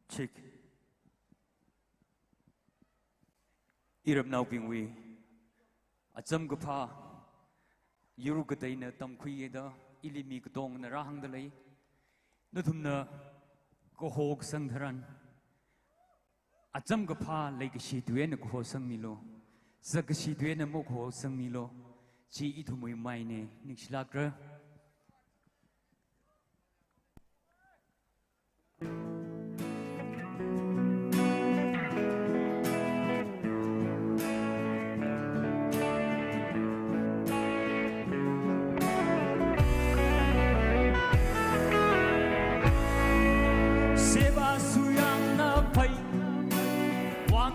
Check. Irap now ping we. Acham gapa. Yuru katay na tam kuy da ilimi katong na rahang dalay. Natum na kohog sang dharan. Acham gapa lay kashi tuwe na koho sang milo. Sa kashi tuwe na mo koho sang milo. Chi itu mo yung may ne niksilakra.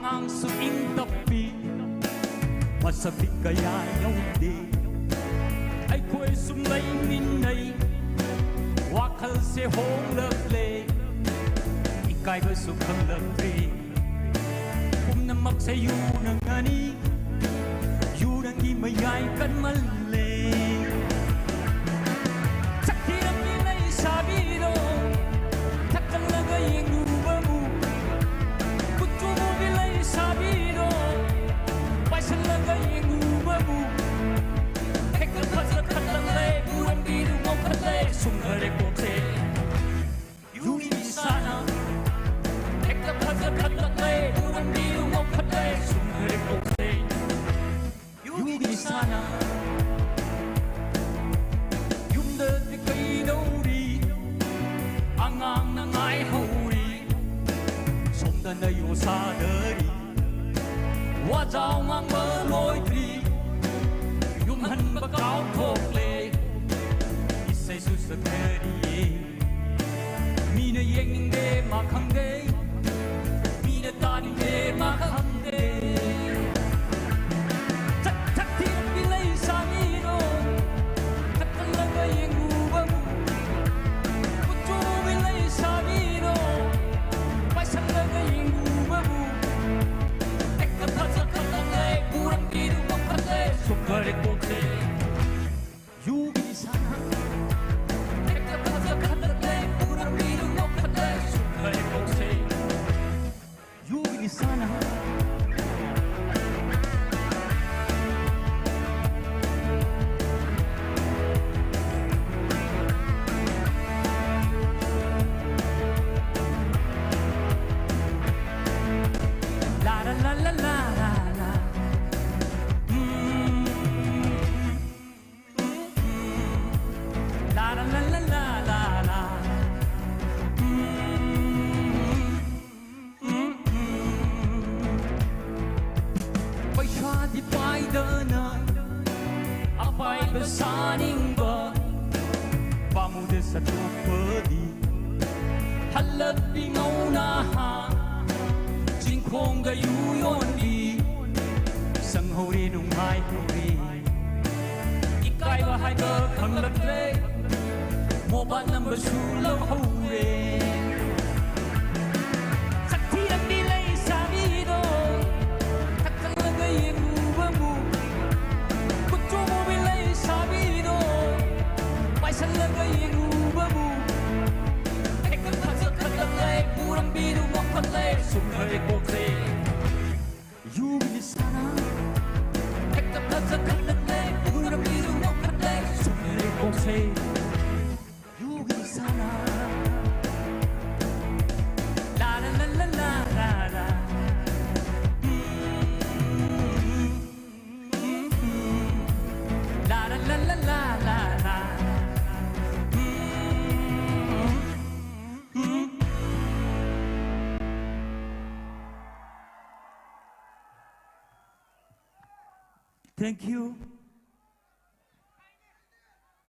Ang suing tapi masabik kaya yaudi ay ko'y sumlay minay wakal se hong lagle ikay ba sukang lagri kung namak sa yun ang ani yun ang imayay kan mali sakit ang minay sabi no takang lagay ang luba mo kutu mo bilay sabido paisa lagay ang uba mo hekal patla katlale buwan biru mo katle sungare kote yuni bisana hekal patla katlale buwan biru mo katle sungare kote yuni bisana yumda di kay dauri angang nangay huri somda na yo sadari wa zao ngang mơ lối tri yum han ba cao thok le isai su sa kari mi na yeng de ma khang de mi na ta ni de ma khang de chak chak ti bi lai sa mi no chak kan la ga yeng u ba mu ku tu bi lai sa mi no pai sa la ga yeng u ba mu sukare kote yugi sana ekta kaza khatle pura miru no khatle sukare kote yugi sana la la la la la besaning ba pamuda sa tupadi halap bingaw na ha jingkong gayuyon di sanghori nung hai huri ikay bahay ba kang lagle mobile number sulaw hore sakti ang dilay sa mido takang lagay ang uba mo kutu mo bilay sabido paisa lagay ang uba mo ekal patsa katlay purang biru mo katlay sumare kote yugi sana ekal patsa katlay purang biru mo katlay sumare kote yugi sana la la la la la la la la la la la la la la Thank you.